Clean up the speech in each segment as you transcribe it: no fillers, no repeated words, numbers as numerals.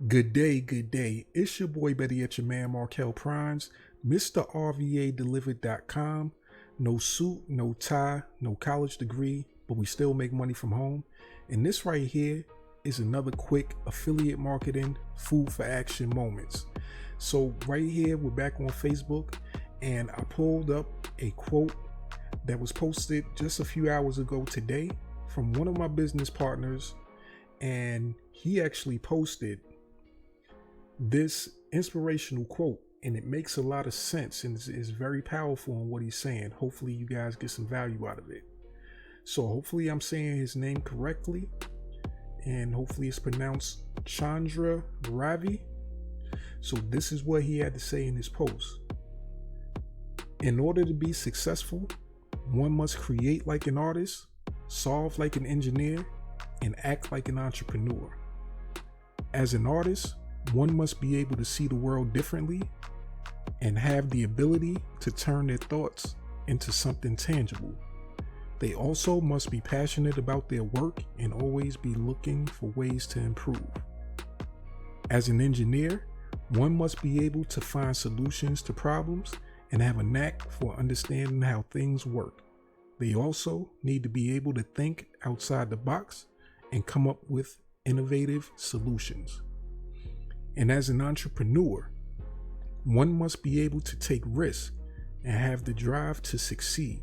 Good day, good day. It's your boy Betty at your man Markel Primes, Mr. RVADelivered.com. No suit, no tie, no college degree, but we still make money from home. And this right here is another quick affiliate marketing food for action moments. So right here, we're back on Facebook, and I pulled up a quote that was posted just a few hours ago today from one of my business partners, and he actually posted this inspirational quote, and it makes a lot of sense and is very powerful in what he's saying. Hopefully you guys get some value out of it. So hopefully I'm saying his name correctly, and hopefully it's pronounced Chandra Ravi. So this is what he had to say in his post. In order to be successful, one must create like an artist, solve like an engineer, and act like an entrepreneur. As an artist, one must be able to see the world differently and have the ability to turn their thoughts into something tangible. They also must be passionate about their work and always be looking for ways to improve. As an engineer, one must be able to find solutions to problems and have a knack for understanding how things work. They also need to be able to think outside the box and come up with innovative solutions. And as an entrepreneur, one must be able to take risks and have the drive to succeed.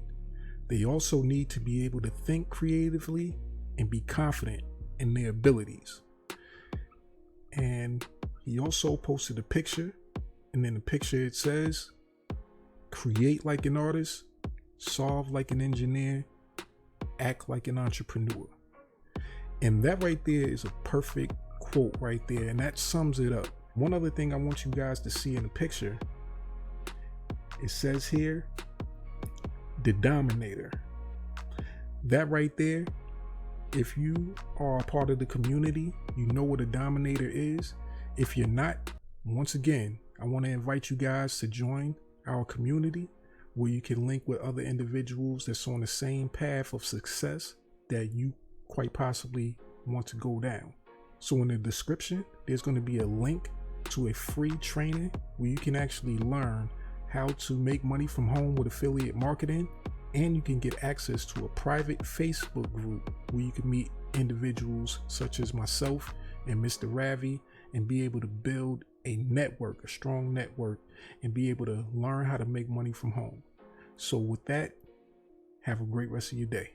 They also need to be able to think creatively and be confident in their abilities. And he also posted a picture, and in the picture it says, create like an artist, solve like an engineer, act like an entrepreneur. And that right there is a perfect quote right there, and that sums it up. One other thing I want you guys to see in the picture, it says here, the Dominator. That right there, if you are a part of the community, you know what a Dominator is. If you're not, once again, I want to invite you guys to join our community where you can link with other individuals that's on the same path of success that you quite possibly want to go down. So in the description, there's going to be a link to a free training where you can actually learn how to make money from home with affiliate marketing, and you can get access to a private Facebook group where you can meet individuals such as myself and Mr. Ravi and be able to build a network, a strong network, and be able to learn how to make money from home. So with that, have a great rest of your day.